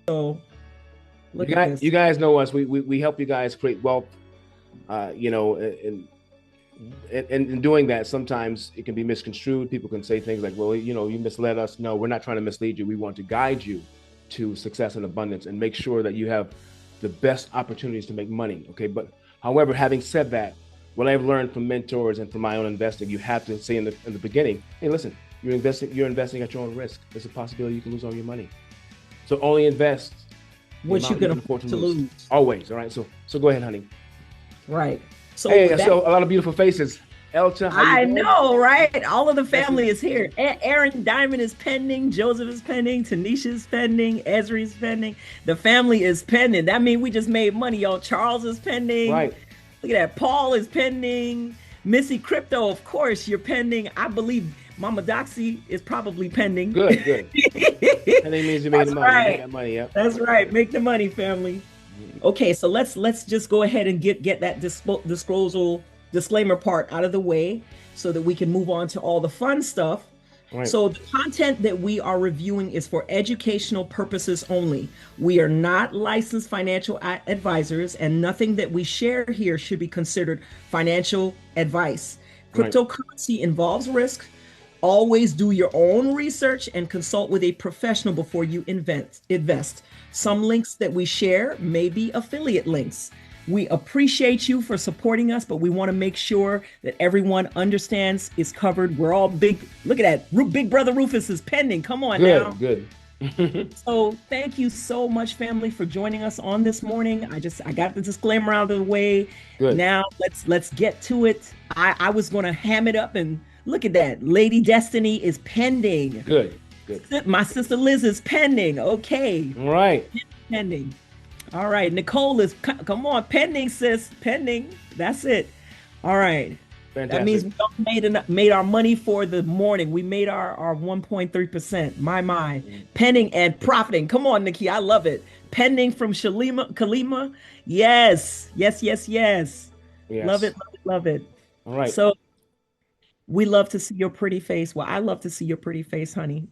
So look at this. You guys know us. We help you guys create wealth. You know, and in doing that, sometimes it can be misconstrued. People can say things like, well, you know, you misled us. No, we're not trying to mislead you. We want to guide you to success and abundance and make sure that you have the best opportunities to make money. Okay. But however, having said that, what I've learned from mentors and from my own investing, you have to say in the beginning, hey, listen, you're investing at your own risk. There's a possibility you can lose all your money. So only invest what you can afford to lose. Always. All right. So go ahead, honey. Right. So hey, so a lot of beautiful faces. Elta, I know, right? All of the family is here. Aaron Diamond is pending. Joseph is pending. Tanisha is pending. Ezra is pending. The family is pending. That means we just made money, y'all. Charles is pending. Right. Look at that. Paul is pending. Missy Crypto, of course, you're pending. I believe Mama Doxy is probably pending. Good. That means you made the money. Right. Make that money, yeah. That's right. Make the money, family. Okay, so let's just go ahead and get that disclaimer part out of the way so that we can move on to all the fun stuff. Right. So the content that we are reviewing is for educational purposes only. We are not licensed financial advisors, and nothing that we share here should be considered financial advice. Cryptocurrency involves risk. Always do your own research and consult with a professional before you invest. Some links that we share may be affiliate links. We appreciate you for supporting us, but we want to make sure that everyone understands is covered. We're all big. Look at that. Big Brother Rufus is pending. Come on now. Good. So thank you so much, family, for joining us on this morning. I got the disclaimer out of the way. Good. Now let's get to it. I was going to ham it up, and look at that. Lady Destiny is pending. Good. My sister Liz is pending. Okay. All right. Pending. All right, Nicole is, come on, pending, sis, pending. That's it. All right. Fantastic. That means we made our money for the morning. We made our 1.3%. My. Pending and profiting. Come on, Nikki, I love it. Pending from Kalima. Yes. Love it. All right. So we love to see your pretty face. Well, I love to see your pretty face, honey.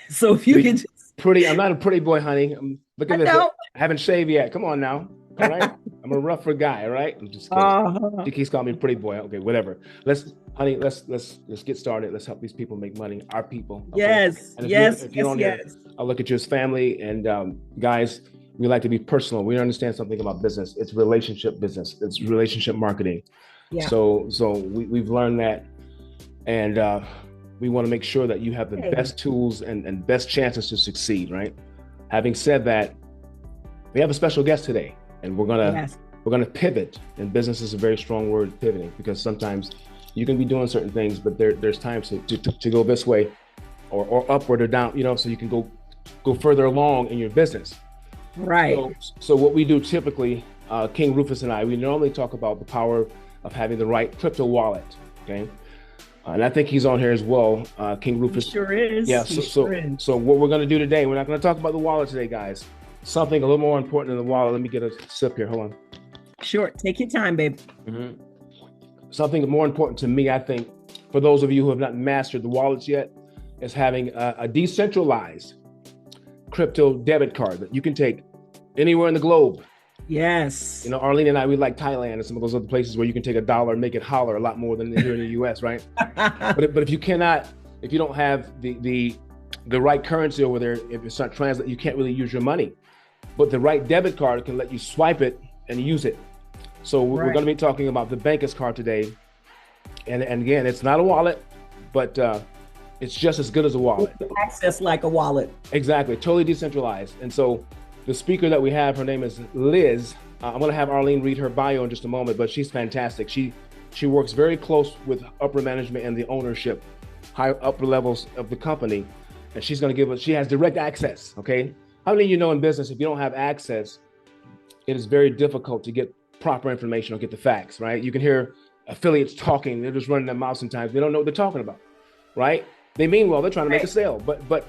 So if you can just... Pretty, I'm not a pretty boy, honey. Look at this. I haven't shaved yet. Come on now. All right. I'm a rougher guy. All right. I'm just kidding. She keeps calling me pretty boy. Okay, whatever. Let's get started. Let's help these people make money. Our people. Okay? Yes. I'll look at you as family. And guys, we like to be personal. We understand something about business. It's relationship business. It's relationship marketing. Yeah. So we've learned that. And we want to make sure that you have the best tools and best chances to succeed, right? Having said that, we have a special guest today, and we're gonna pivot. And business is a very strong word, pivoting, because sometimes you can be doing certain things, but there's times to go this way, or upward or down, you know, so you can go further along in your business. Right. So what we do typically, King Rufus and I, we normally talk about the power of having the right crypto wallet. Okay. And I think he's on here as well, King Rufus. He sure is. Yeah. So what we're going to do today, we're not going to talk about the wallet today, guys. Something a little more important than the wallet. Let me get a sip here. Hold on. Sure. Take your time, babe. Mm-hmm. Something more important to me, I think, for those of you who have not mastered the wallets yet, is having a decentralized crypto debit card that you can take anywhere in the globe. Yes. You know, Arlene and I, we like Thailand and some of those other places where you can take $1 and make it holler a lot more than here in the US, right? But if you don't have the right currency over there, if it's not translated, you can't really use your money. But the right debit card can let you swipe it and use it. So we're going to be talking about the Bankus card today. And again, it's not a wallet, but it's just as good as a wallet. Access like a wallet. Exactly. Totally decentralized. And so the speaker that we have, her name is Liz. I'm going to have Arlene read her bio in just a moment, but she's fantastic. She works very close with upper management and the ownership, higher upper levels of the company. And she's going to give us, she has direct access. Okay. How many of you know in business, if you don't have access, it is very difficult to get proper information or get the facts, right? You can hear affiliates talking. They're just running their mouth sometimes. They don't know what they're talking about, right? They mean well, they're trying to make a sale, but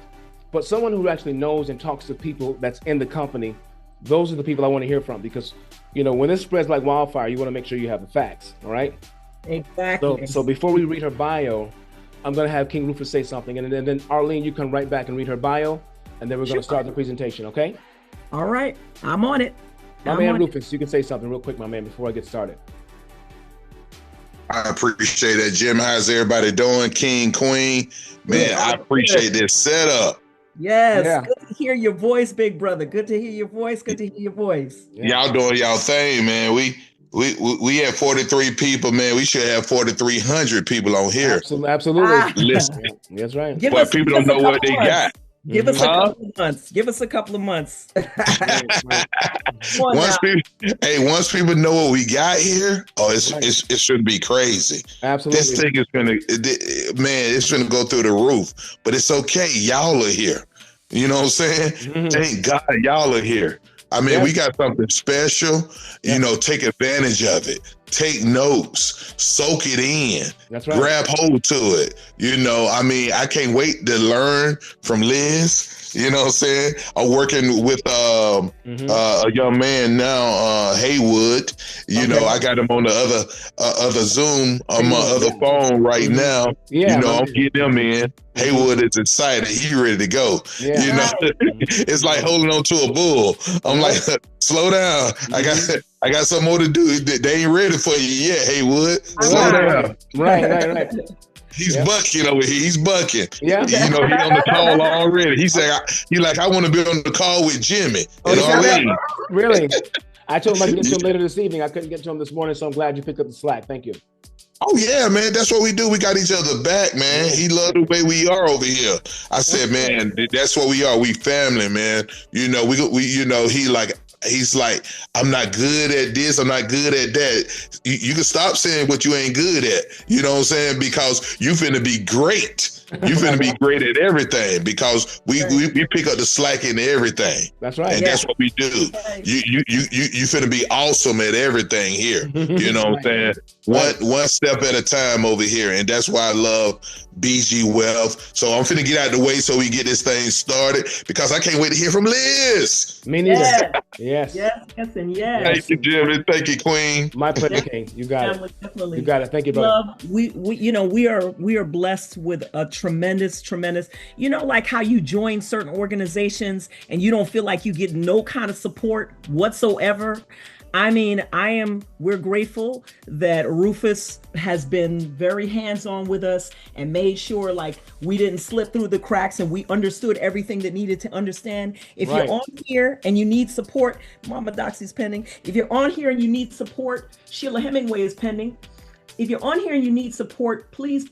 someone who actually knows and talks to people that's in the company, those are the people I want to hear from, because, you know, when this spreads like wildfire, you want to make sure you have the facts. All right. Exactly. So before we read her bio, I'm going to have King Rufus say something. And then Arlene, you come right back and read her bio. And then we're going to start the presentation. Okay. All right, I'm on it. My man Rufus, you can say something real quick, my man, before I get started. I appreciate that, Jim. How's everybody doing? King, Queen, man, I appreciate this setup. Yes, good to hear your voice, big brother. Good to hear your voice. Good to hear your voice. Y'all doing y'all thing, man. We had 43 people, man. We should have 4,300 people on here. Absolutely. Listen, that's right. But people don't know what they got. Give us a couple of months. Give us a couple of months. Once people know what we got here, it should be crazy. Absolutely. This thing is it's gonna go through the roof. But it's okay. Y'all are here. You know what I'm saying? Thank God y'all are here. I mean, we got something special. You know, take advantage of it. Take notes, soak it in, grab hold to it. You know, I mean, I can't wait to learn from Liz. You know what I'm saying? I'm working with a young man now, Haywood. You know, I got him on the other Zoom on my other phone right now. You know, I'm getting him in. Haywood is excited. He ready to go. You know, it's like holding on to a bull. I'm like, slow down. I got something more to do. They ain't ready for you yet, Haywood. Slow down. Right. He's bucking over here. He's bucking. Yeah. You know, he on the call already. He said, I want to be on the call with Jimmy and Arlene. Really? I told him I could get to him later this evening. I couldn't get to him this morning, so I'm glad you picked up the slack. Thank you. Oh yeah, man. That's what we do. We got each other back, man. He loved the way we are over here. I said, man, that's what we are. We family, man. You know, we you know, he's like, I'm not good at this. I'm not good at that. You can stop saying what you ain't good at. You know what I'm saying? Because you finna be great. You finna be great at everything because we pick up the slack in everything. That's right. And that's what we do. You finna be awesome at everything here. You know what I'm saying? One step at a time over here. And that's why I love BG Wealth. So I'm finna get out of the way so we get this thing started because I can't wait to hear from Liz. Me neither. Yes. Thank you, Jimmy. Thank you, Queen. My pleasure, King. You got it. Definitely. You got it. Thank you, brother. We are blessed with a tremendous, you know, like how you join certain organizations and you don't feel like you get no kind of support whatsoever. I mean, we're grateful that Rufus has been very hands-on with us and made sure like we didn't slip through the cracks and we understood everything that needed to understand. If you're on here and you need support, Mama Doxy's pending. If you're on here and you need support, Sheila Hemingway is pending. If you're on here and you need support, please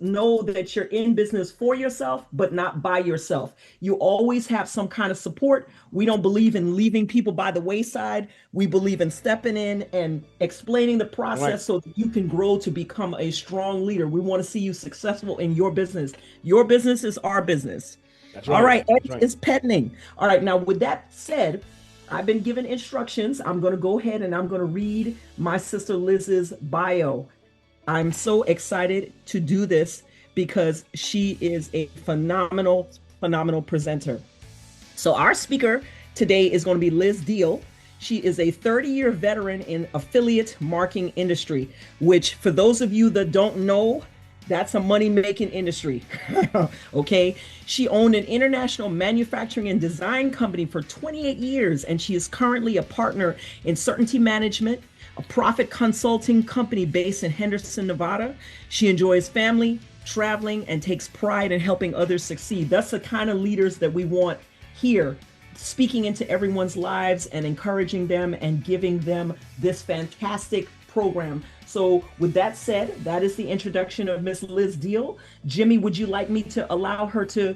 know that you're in business for yourself, but not by yourself. You always have some kind of support. We don't believe in leaving people by the wayside. We believe in stepping in and explaining the process so that you can grow to become a strong leader. We want to see you successful in your business. Your business is our business. That's right. All right, it's pending. All right, now with that said, I've been given instructions. I'm going to go ahead and I'm going to read my sister Liz's bio. I'm so excited to do this because she is a phenomenal presenter. So our speaker today is going to be Liz Deal. She is a 30-year veteran in affiliate marketing industry, which for those of you that don't know, that's a money-making industry, okay? She owned an international manufacturing and design company for 28 years, and she is currently a partner in Certainty Management, a profit consulting company based in Henderson, Nevada. She enjoys family, traveling, and takes pride in helping others succeed. That's the kind of leaders that we want here, speaking into everyone's lives and encouraging them and giving them this fantastic program. So with that said, that is the introduction of Miss Liz Deal. Jimmy, would you like me to allow her to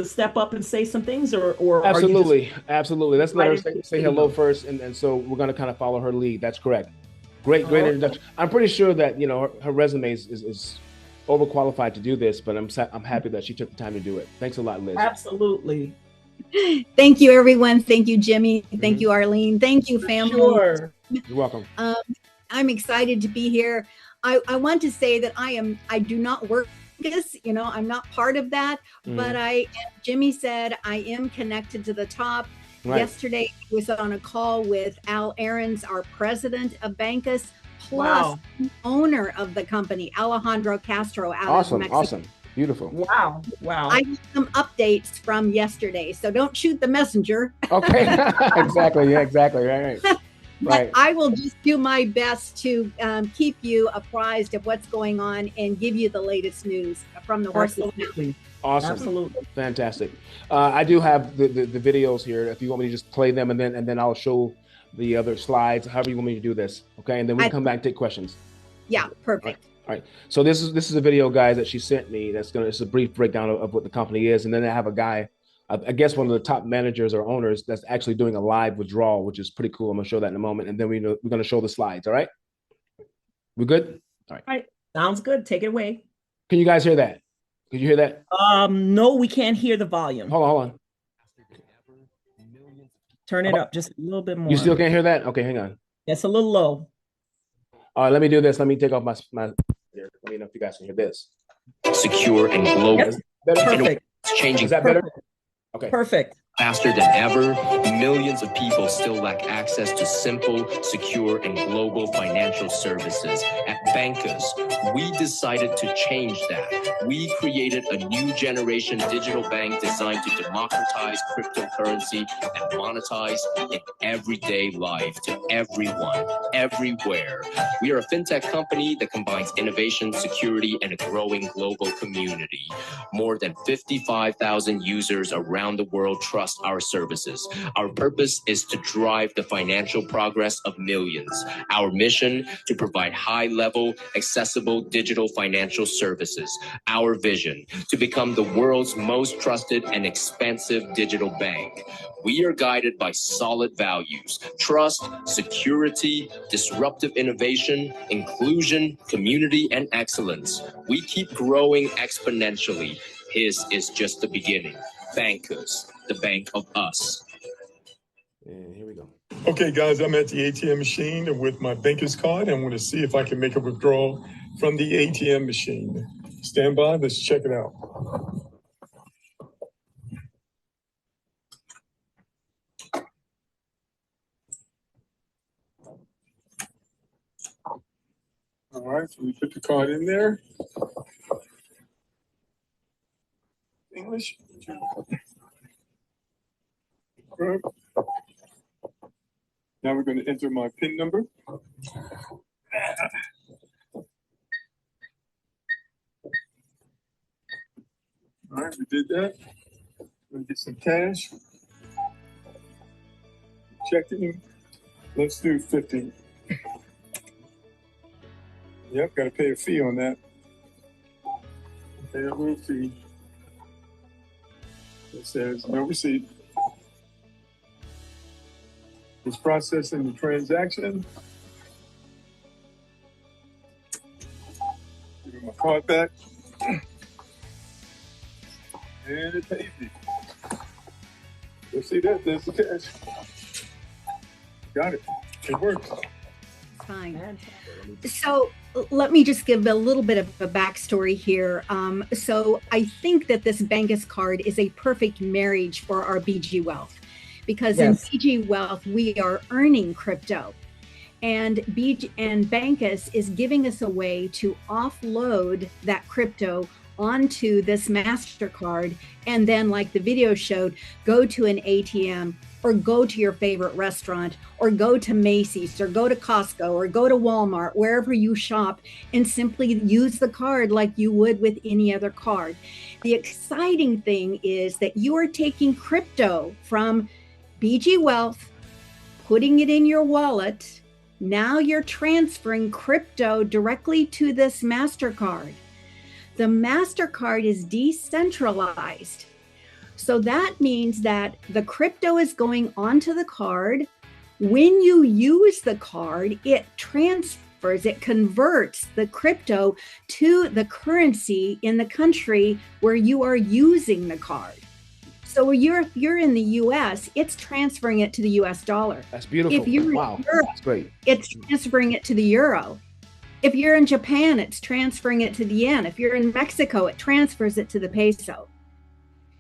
step up and say some things or Absolutely. Let's let her say hello first. And so we're going to kind of follow her lead. That's correct. Great introduction. I'm pretty sure that, you know, her resume is overqualified to do this, but I'm happy that she took the time to do it. Thanks a lot, Liz. Absolutely. Thank you, everyone. Thank you, Jimmy. Thank you, Arlene. Thank you, family. Sure. You're welcome. I'm excited to be here. I want to say that I do not work this, you know, I'm not part of that, but Jimmy said I am connected to the top. Yesterday I was on a call with Al Aarons, our president of Bankus, plus the owner of the company, Alejandro Castro, out of Mexico. Beautiful. Wow. Wow. I have some updates from yesterday, so don't shoot the messenger. Okay. Exactly. Yeah, exactly. Right. But Right. I will just do my best to keep you apprised of what's going on and give you the latest news from the horse's mouth. Absolutely. Awesome. Absolutely. Fantastic. I do have the videos here. If you want me to just play them, and then I'll show the other slides, however you want me to do this. Okay. And then we can come back and take questions. Yeah, perfect. All right. So this is a video, guys, that she sent me. It's a brief breakdown of what the company is. And then I have a guy, I guess one of the top managers or owners, that's actually doing a live withdrawal, which is pretty cool. I'm gonna show that in a moment. And then we're gonna show the slides. All right. We good? All right. All right. Sounds good. Take it away. Can you guys hear that? Can you hear that? No, we can't hear the volume. Hold on. Turn it up just a little bit more. You still can't hear that? Okay, hang on. It's a little low. All right, let me do this. Let me take off my let me know if you guys can hear this. Secure and global. Yep. Perfect. It's changing. Is that better? Perfect. Okay. Perfect. Faster than ever, millions of people still lack access to simple, secure, and global financial services. At Bankus, we decided to change that. We created a new generation digital bank designed to democratize cryptocurrency and monetize in everyday life to everyone, everywhere. We are a fintech company that combines innovation, security, and a growing global community. More than 55,000 users around the world trust our services. Our purpose is to drive the financial progress of millions. Our mission, to provide high-level, accessible digital financial services. Our vision, to become the world's most trusted and expansive digital bank. We are guided by solid values: trust, security, disruptive innovation, inclusion, community, and excellence. We keep growing exponentially. His is just the beginning. Bankus, the bank of us. And here we go. Okay, guys, I'm at the ATM machine with my Bankus card. I want to see if I can make a withdrawal from the ATM machine. Stand by. Let's check it out. All right, so we put the card in there. English. Right. Now we're going to enter my PIN number. All right, we did that. We'll get some cash. Checking. Let's do 50. Yep, got to pay a fee on that. Pay a little fee. It says no receipt. It's processing the transaction. Give me my card back. And it pays me. Let's see that. There's the cash. Got it. It works. Fine. So let me just give a little bit of a backstory here. So I think that this Bankus card is a perfect marriage for our BG Wealth, because Yes. in BG Wealth, we are earning crypto. And Bankus is giving us a way to offload that crypto onto this MasterCard, and then, like the video showed, go to an ATM or go to your favorite restaurant or go to Macy's or go to Costco or go to Walmart, wherever you shop, and simply use the card like you would with any other card. The exciting thing is that you are taking crypto from BG Wealth, putting it in your wallet. Now you're transferring crypto directly to this MasterCard. The MasterCard is decentralized. So that means that the crypto is going onto the card. When you use the card, it transfers, it converts the crypto to the currency in the country where you are using the card. So if you're in the US, it's transferring it to the US dollar. That's beautiful. If you're Wow, in Europe, that's great. it's transferring it to the euro. If you're in Japan, it's transferring it to the yen. If you're in Mexico, it transfers it to the peso.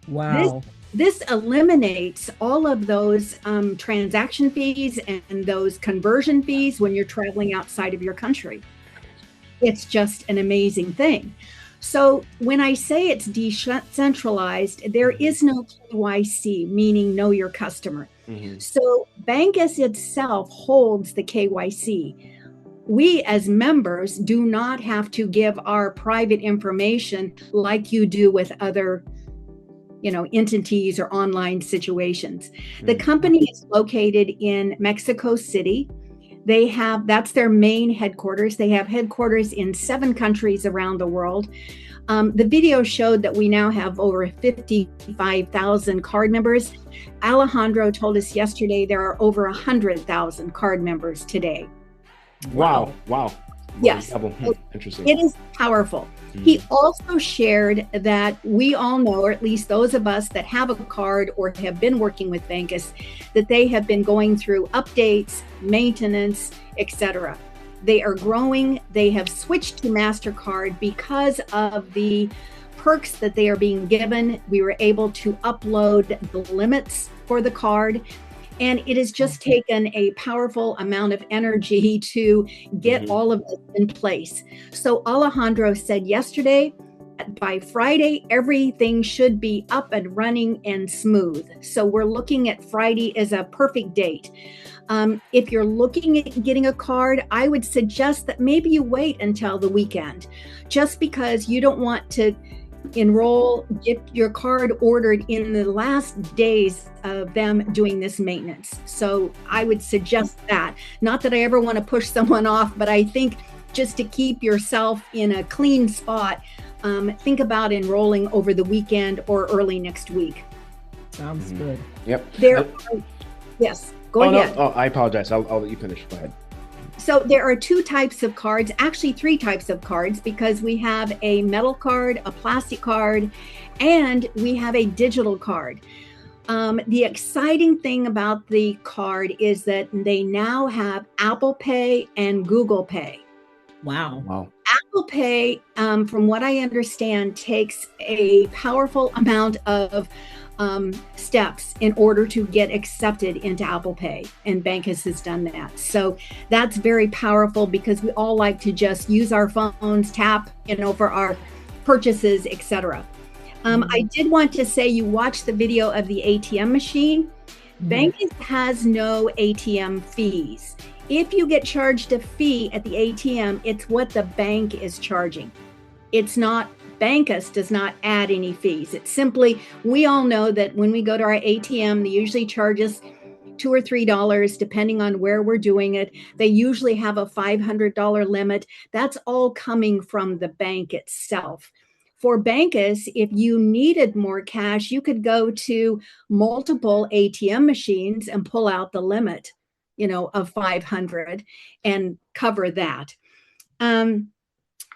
Wow. This eliminates all of those transaction fees and those conversion fees when you're traveling outside of your country. It's just an amazing thing. So when I say it's decentralized, there is no KYC, meaning know your customer. So Bankus itself holds the KYC. We as members do not have to give our private information like you do with other, entities or online situations. The company is located in Mexico City. That's their main headquarters. They have headquarters in 7 countries around the world. The video showed that we now have over 55,000 card members. Alejandro told us yesterday there are over 100,000 card members today. Wow. Yes. Interesting. It is powerful. He also shared that we all know, or at least those of us that have a card or have been working with Bankus, that they have been going through updates, maintenance, etc. They are growing. They have switched to MasterCard because of the perks that they are being given. We were able to upload the limits for the card. And it has just taken a powerful amount of energy to get all of this in place. So Alejandro said yesterday, by Friday, everything should be up and running and smooth. So we're looking at Friday as a perfect date. If you're looking at getting a card, I would suggest that maybe you wait until the weekend, just because you don't want to get your card ordered in the last days of them doing this maintenance. So I would suggest that. Not that I ever want to push someone off, but I think just to keep yourself in a clean spot, think about enrolling over the weekend or early next week. Sounds good. Yep. Yes, go ahead. No, I apologize. I'll let you finish. Go ahead. So there are 2 types of cards, actually 3 types of cards, because we have a metal card, a plastic card, and we have a digital card. The exciting thing about the card is that they now have Apple Pay and Google Pay. Wow. Apple Pay, from what I understand, takes a powerful amount of steps in order to get accepted into Apple Pay, and Bankus has done that. So that's very powerful because we all like to just use our phones, tap, for our purchases, etc. I did want to say, you watched the video of the ATM machine. Bankus has no ATM fees. If you get charged a fee at the ATM, it's what the bank is charging. It's not, Bankus does not add any fees. It's simply, we all know that when we go to our ATM, they usually charge us $2 or $3, depending on where we're doing it. They usually have a $500 limit. That's all coming from the bank itself. For Bankus, if you needed more cash, you could go to multiple ATM machines and pull out the limit, of 500 and cover that. On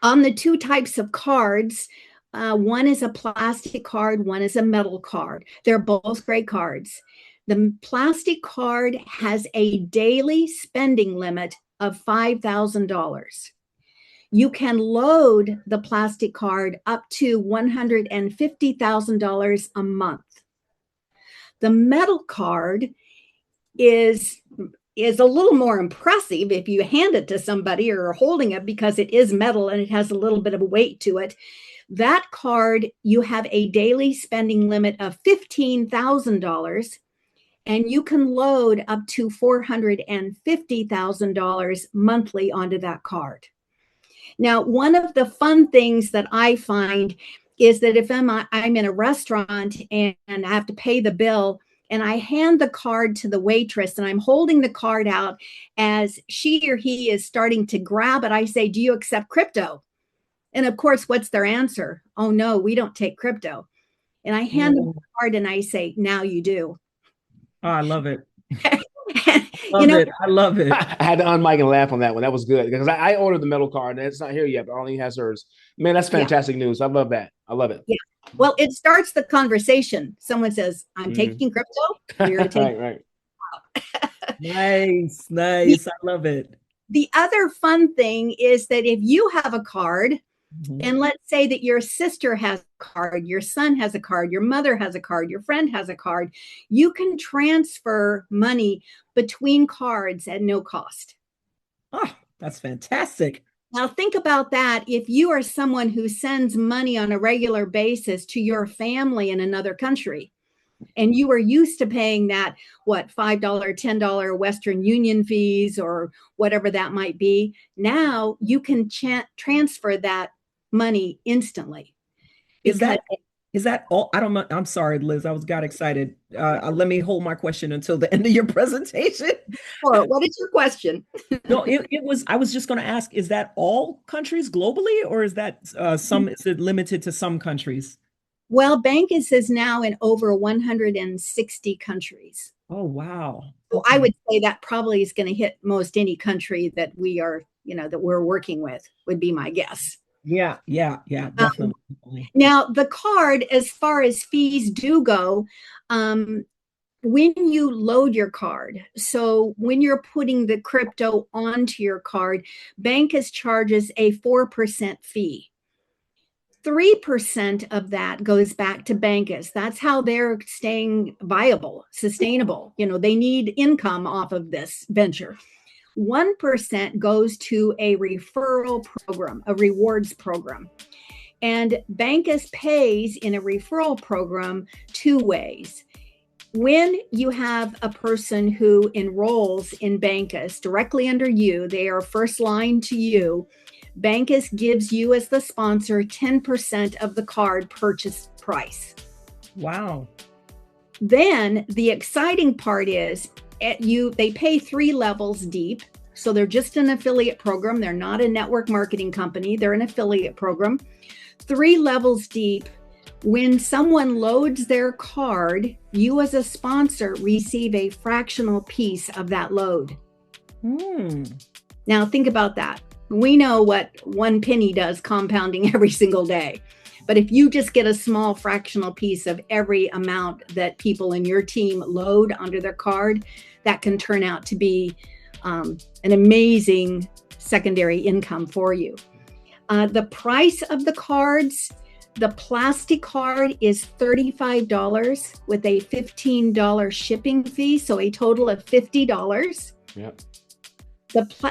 the 2 types of cards, one is a plastic card, one is a metal card. They're both great cards. The plastic card has a daily spending limit of $5,000. You can load the plastic card up to $150,000 a month. The metal card is a little more impressive if you hand it to somebody or are holding it, because it is metal and it has a little bit of weight to it. That card, you have a daily spending limit of $15,000, and you can load up to $450,000 monthly onto that card. Now, one of the fun things that I find is that if I'm in a restaurant and I have to pay the bill, and I hand the card to the waitress and I'm holding the card out as she or he is starting to grab it, I say, "Do you accept crypto?" And of course, what's their answer? "Oh, no, we don't take crypto." And I hand them the card and I say, "Now you do." Oh, I love it. I love it. I had to unmic and laugh on that one. That was good because I ordered the metal card and it's not here yet, but Arlene has hers. Man, that's fantastic news. I love that. I love it. Yeah. Well, it starts the conversation. Someone says, "I'm taking crypto." You're taking right. Nice. I love it. The other fun thing is that if you have a card, and let's say that your sister has a card, your son has a card, your mother has a card, your friend has a card, you can transfer money between cards at no cost. Oh, that's fantastic. Now think about that. If you are someone who sends money on a regular basis to your family in another country, and you are used to paying that, what, $5, $10 Western Union fees or whatever that might be, now you can transfer that money instantly. Is that all? I don't know. I'm sorry, Liz. Got excited. Let me hold my question until the end of your presentation. Sure. What is your question? No, it was. I was just going to ask: is that all countries globally, or is that some? Is it limited to some countries? Well, Bankus is now in over 160 countries. Oh, wow. So I would say that probably is going to hit most any country that we are, that we're working with, would be my guess. Yeah, definitely. Now, the card, as far as fees do go, when you load your card, so when you're putting the crypto onto your card, Bankus charges a 4% fee. 3% of that goes back to Bankus. That's how they're staying viable, sustainable. They need income off of this venture. 1% goes to a referral program, a rewards program. And Bankus pays in a referral program 2 ways. When you have a person who enrolls in Bankus directly under you, they are first line to you, Bankus gives you as the sponsor 10% of the card purchase price. Wow. Then the exciting part is they pay 3 levels deep. So they're just an affiliate program. They're not a network marketing company. They're an affiliate program. 3 levels deep. When someone loads their card, you as a sponsor receive a fractional piece of that load. Now think about that. We know what 1 penny does compounding every single day. But if you just get a small fractional piece of every amount that people in your team load onto their card, that can turn out to be an amazing secondary income for you. The price of the cards, the plastic card is $35 with a $15 shipping fee, so a total of $50. Yep.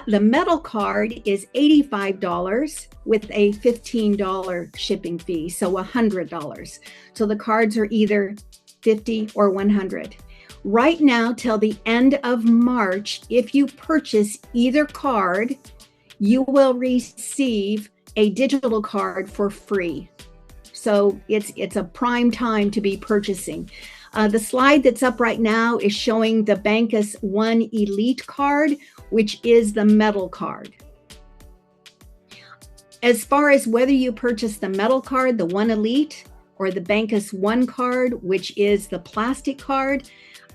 The metal card is $85 with a $15 shipping fee, so $100. So the cards are either $50 or $100. Right now, till the end of March, if you purchase either card, you will receive a digital card for free. So it's a prime time to be purchasing. The slide that's up right now is showing the Bankus One Elite card, which is the metal card. As far as whether you purchase the metal card, the One Elite, or the Bankus One card, which is the plastic card,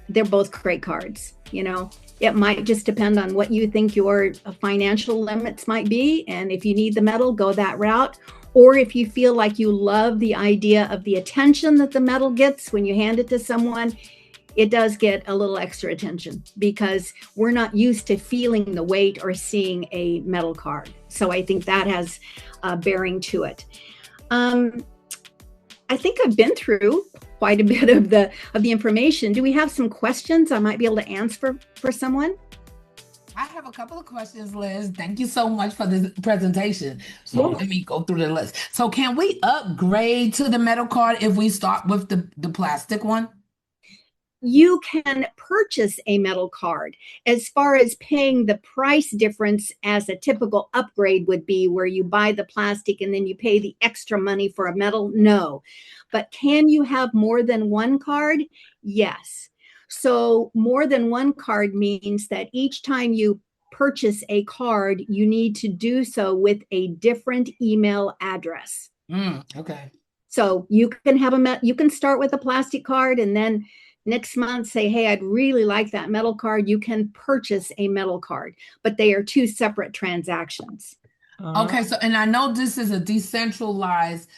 they're both great cards. It might just depend on what you think your financial limits might be. And if you need the metal, go that route. Or if you feel like you love the idea of the attention that the metal gets when you hand it to someone, it does get a little extra attention because we're not used to feeling the weight or seeing a metal card. So I think that has a bearing to it. I think I've been through quite a bit of the information. Do we have some questions I might be able to answer for someone? I have a couple of questions, Liz. Thank you so much for this presentation. So let me go through the list. So can we upgrade to the metal card if we start with the plastic one? You can purchase a metal card. As far as paying the price difference as a typical upgrade would be, where you buy the plastic and then you pay the extra money for a metal, no. But can you have more than one card? Yes. So more than one card means that each time you purchase a card, you need to do so with a different email address. Okay. So you can you can start with a plastic card and then next month say, hey, I'd really like that metal card. You can purchase a metal card, but they are 2 separate transactions. Okay. So, and I know this is a decentralized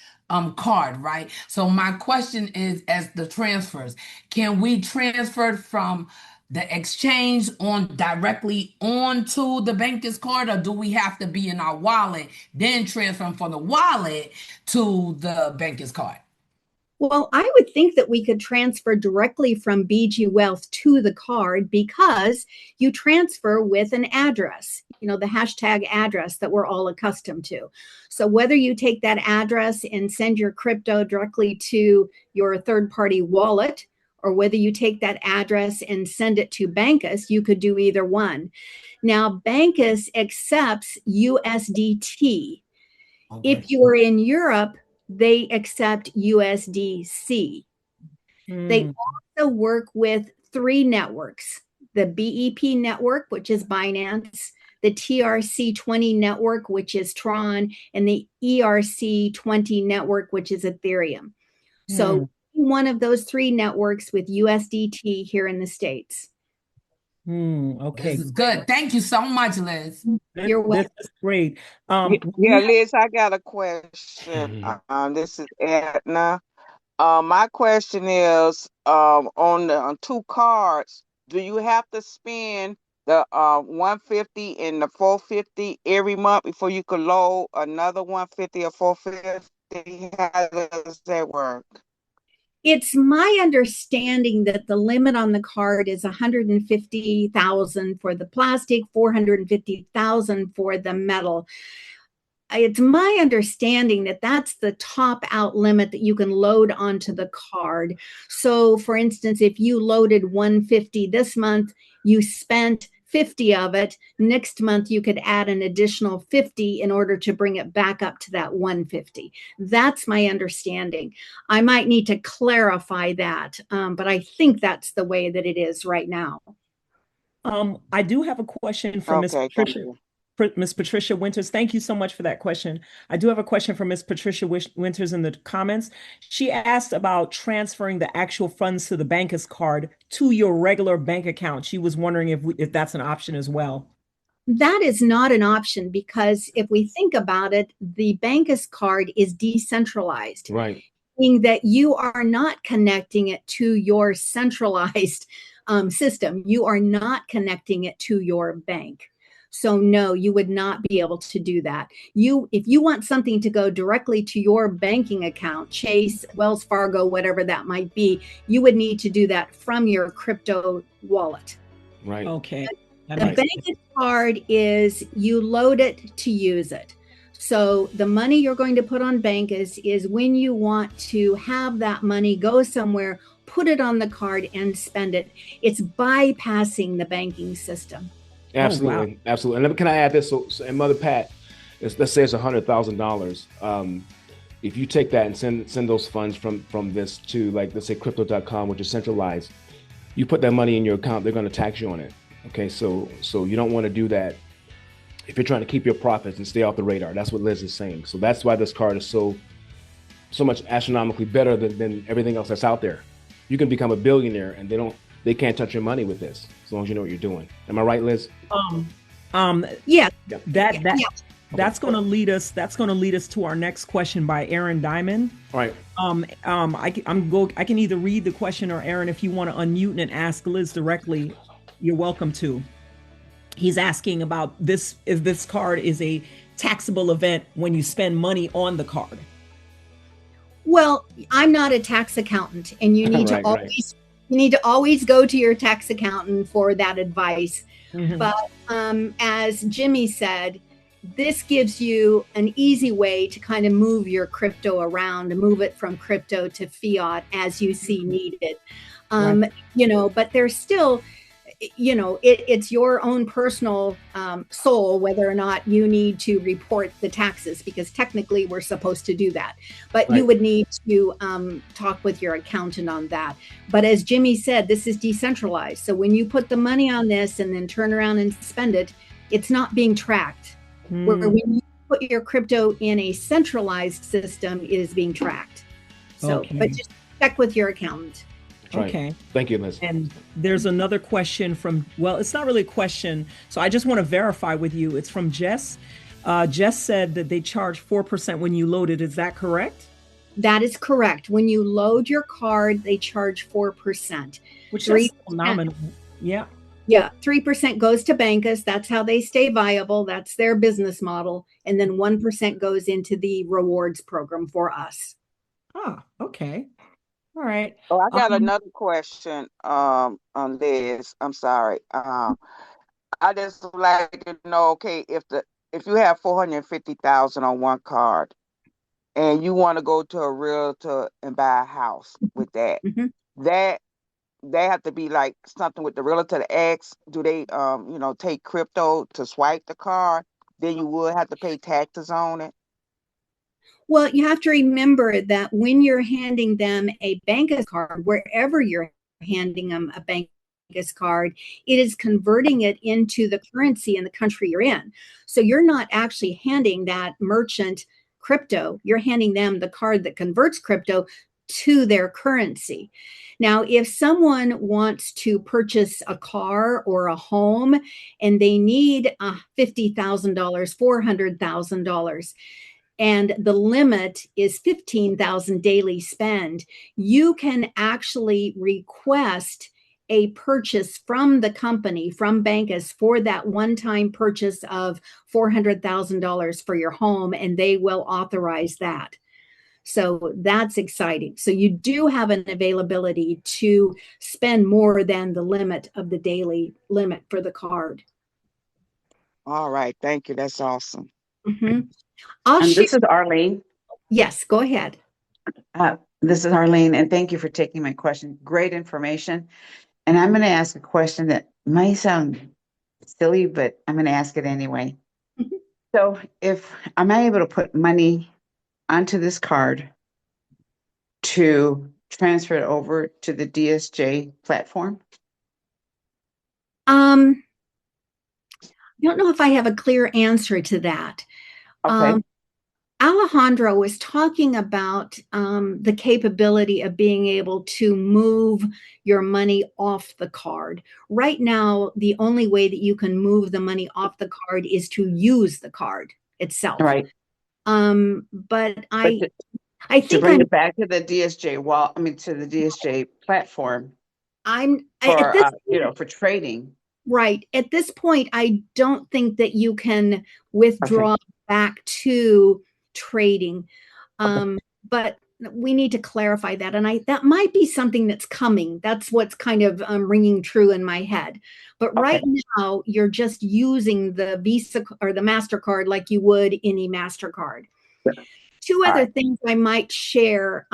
card, right? So my question is, as the transfers, can we transfer from the exchange directly onto the Bankus card, or do we have to be in our wallet, then transfer from the wallet to the Bankus card? Well, I would think that we could transfer directly from BG Wealth to the card because you transfer with an address. the hashtag address that we're all accustomed to. So whether you take that address and send your crypto directly to your third-party wallet, or whether you take that address and send it to Bankus, you could do either one. Now, Bankus accepts USDT. If you are in Europe, they accept USDC. They also work with 3 networks: the BEP network, which is Binance, the TRC20 network, which is Tron, and the ERC20 network, which is Ethereum. So one of those 3 networks with USDT here in the States. Okay. This is good. Thank you so much, Liz. You're welcome. This is great. Yeah, Liz, I got a question. This is Edna. My question is, on 2 cards, do you have to spend the 150 and the 450 every month before you could load another 150 or 450? How does that work? It's my understanding that the limit on the card is 150,000 for the plastic, 450,000 for the metal. It's my understanding that that's the top out limit that you can load onto the card. So for instance, if you loaded 150 this month, you spent 50 of it. Next month, you could add an additional 50 in order to bring it back up to that 150. That's my understanding. I might need to clarify that, but I think that's the way that it is right now. I do have a question from Ms. Patricia. Ms. Patricia Winters, thank you so much for that question. I do have a question from Ms. Patricia Winters in the comments. She asked about transferring the actual funds to the Bankus card to your regular bank account. She was wondering if that's an option as well. That is not an option, because if we think about it, the Bankus card is decentralized. Right. Meaning that you are not connecting it to your centralized system. You are not connecting it to your bank. So no, you would not be able to do that. If you want something to go directly to your banking account, Chase, Wells Fargo, whatever that might be, you would need to do that from your crypto wallet. Right. Okay. The Bankus card is you load it to use it. So the money you're going to put on Bankus is when you want to have that money go somewhere, put it on the card and spend it. It's bypassing the banking system. Absolutely. Wow. Absolutely. And can I add this? So and Mother Pat, let's say it's $100,000. If you take that and send those funds from this to, like, let's say crypto.com, which is centralized, you put that money in your account, they're going to tax you on it. Okay. So you don't want to do that if you're trying to keep your profits and stay off the radar. That's what Liz is saying. So that's why this card is so much astronomically better than everything else that's out there. You can become a billionaire and they can't touch your money with this as long as you know what you're doing. Am I right, Liz? Yeah. That's going to lead us. That's going to lead us to our next question by Aaron Diamond. All right. I can either read the question, or Aaron, if you want to unmute and ask Liz directly, you're welcome to. He's asking about this: if this card is a taxable event when you spend money on the card. Well, I'm not a tax accountant, and you need to always. You need to always go to your tax accountant for that advice. Mm-hmm. But as Jimmie said, this gives you an easy way to kind of move your crypto around, and move it from crypto to fiat as you see needed. But there's still, it's your own personal soul whether or not you need to report the taxes, because technically we're supposed to do that. But you would need to talk with your accountant on that. But as Jimmie said, this is decentralized. So when you put the money on this and then turn around and spend it, it's not being tracked. Where when you put your crypto in a centralized system, it is being tracked. So, but just check with your accountant. Okay. Right. Thank you, Liz. And there's another question it's not really a question. So I just want to verify with you. It's from Jess. Jess said that they charge 4% when you load it. Is that correct? That is correct. When you load your card, they charge 4%. Which is nominal. Yeah. Yeah. 3% goes to Bankus. That's how they stay viable. That's their business model. And then 1% goes into the rewards program for us. Ah, okay. All right. Oh, I got another question on Liz. I'm sorry. I just would like to know, okay, if you have 450,000 on one card and you want to go to a realtor and buy a house with that, that they have to be like something with the realtor to ask, do they take crypto to swipe the card? Then you would have to pay taxes on it. Well, you have to remember that when you're handing them a Bankus card, wherever you're handing them a Bankus card, it is converting it into the currency in the country you're in. So you're not actually handing that merchant crypto, you're handing them the card that converts crypto to their currency. Now, if someone wants to purchase a car or a home and they need $50,000, $400,000, and the limit is 15,000 daily spend, you can actually request a purchase from the company, from Bankus, for that one-time purchase of $400,000 for your home, and they will authorize that. So that's exciting. So you do have an availability to spend more than the limit of the daily limit for the card. All right, thank you. That's awesome. This is Arlene. Yes, go ahead. This is Arlene, and thank you for taking my question. Great information. And I'm going to ask a question that might sound silly, but I'm going to ask it anyway. So am I able to put money onto this card to transfer it over to the DSJ platform? I don't know if I have a clear answer to that. Okay. Alejandro was talking about the capability of being able to move your money off the card. Right now, the only way that you can move the money off the card is to use the card itself. Right. But I think to bring it back to the DSJ to the DSJ platform. For trading. Right. At this point, I don't think that you can withdraw back to trading. But we need to clarify that. And that might be something that's coming. That's what's kind of ringing true in my head. But right now, you're just using the Visa or the MasterCard like you would any MasterCard. Two other things I might share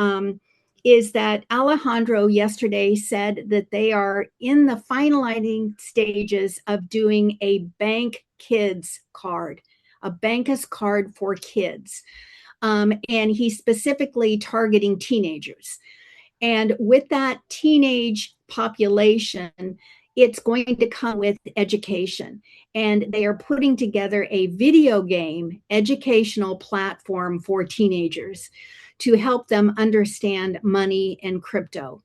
is that Alejandro yesterday said that they are in the finalizing stages of doing a Bank Kids card, a Bankus card for kids. And he's specifically targeting teenagers. And with that teenage population, it's going to come with education. And they are putting together a video game educational platform for teenagers to help them understand money and crypto.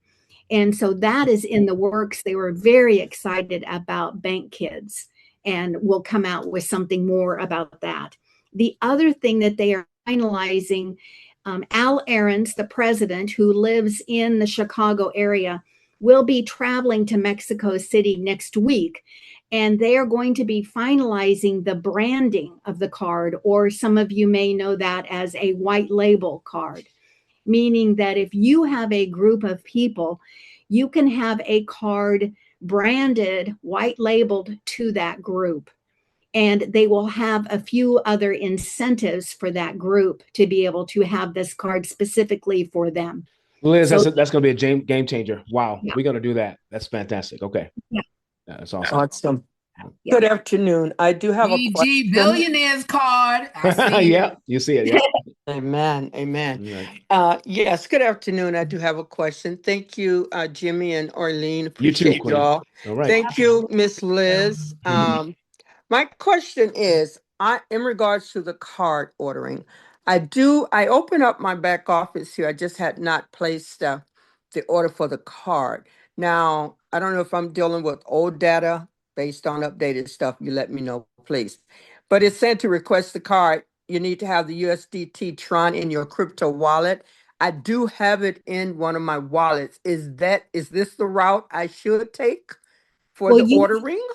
And so that is in the works. They were very excited about Bank Kids, and will come out with something more about that. The other thing that they are finalizing, Al Ahrens, the president who lives in the Chicago area, will be traveling to Mexico City next week. And they are going to be finalizing the branding of the card, or some of you may know that as a white label card, meaning that if you have a group of people, you can have a card branded, white labeled to that group. And they will have a few other incentives for that group to be able to have this card specifically for them. Liz, that's going to be a game changer. Wow. Yeah. We're going to do that. That's fantastic. Okay. Yeah. That's awesome. Awesome. Yeah. Good afternoon. I do have a question. Billionaires card. I see yeah, you see it. Yeah. Amen. Yes, good afternoon. I do have a question. Thank you, Jimmy and Arlene. Appreciate you too, y'all. All right. Thank you, Miss Liz. My question is, in regards to the card ordering, I open up my back office here. I just had not placed the order for the card. Now, I don't know if I'm dealing with old data based on updated stuff. You let me know, please. But it said to request the card, you need to have the USDT Tron in your crypto wallet. I do have it in one of my wallets. Is this the route I should take for the ordering?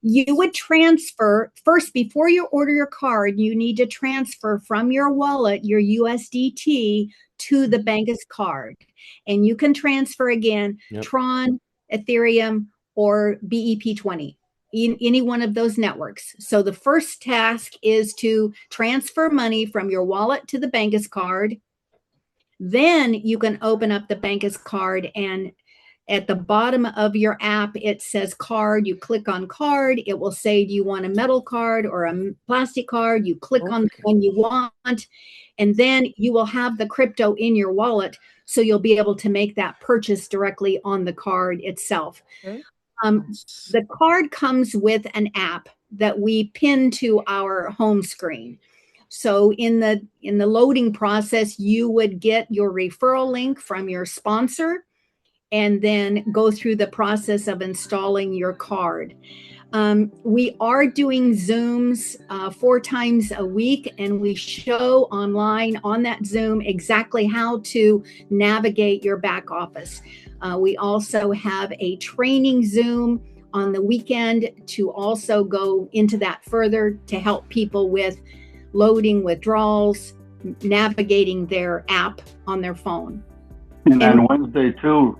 You would transfer first, before you order your card, you need to transfer from your wallet your USDT to the Bankus card. And you can transfer again, Tron, Ethereum, or BEP20. in any one of those networks. So the first task is to transfer money from your wallet to the Bankus card. Then you can open up the Bankus card, and at the bottom of your app, it says card. You click on card. It will say, do you want a metal card or a plastic card? You click on the one you want, and then you will have the crypto in your wallet. So you'll be able to make that purchase directly on the card itself. The card comes with an app that we pin to our home screen. So in the loading process, you would get your referral link from your sponsor and then go through the process of installing your card. We are doing Zooms 4 times a week, and we show online on that Zoom exactly how to navigate your back office. We also have a training Zoom on the weekend to also go into that further to help people with loading withdrawals, navigating their app on their phone. And on Wednesday too.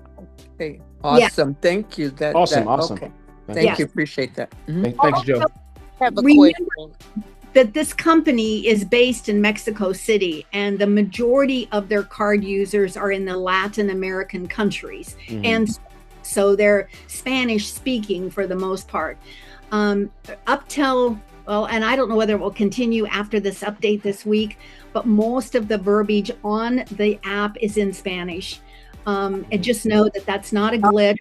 Okay, awesome. Yeah. Thank you. Awesome. Okay. Thank you. Appreciate that. Thanks, Joe. Have a question. That this company is based in Mexico City, and the majority of their card users are in the Latin American countries. And so they're Spanish speaking for the most part. Up till, well, and I don't know whether it will continue after this update this week, but most of the verbiage on the app is in Spanish. And just know that that's not a glitch.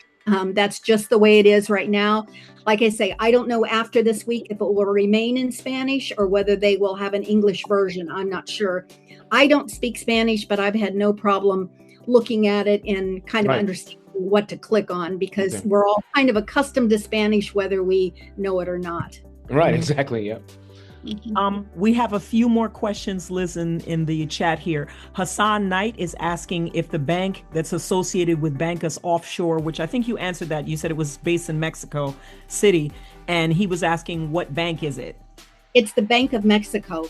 That's just the way it is right now. Like I say, I don't know after this week if it will remain in Spanish or whether they will have an English version. I'm not sure. I don't speak Spanish, but I've had no problem looking at it and kind of understanding what to click on, because we're all kind of accustomed to Spanish, whether we know it or not. Right, exactly, yeah. We have a few more questions, Liz, in the chat here. Hassan Knight is asking if the bank that's associated with Bankus offshore, which I think you answered that. You said it was based in Mexico City, and he was asking what bank is it? It's the Bank of Mexico.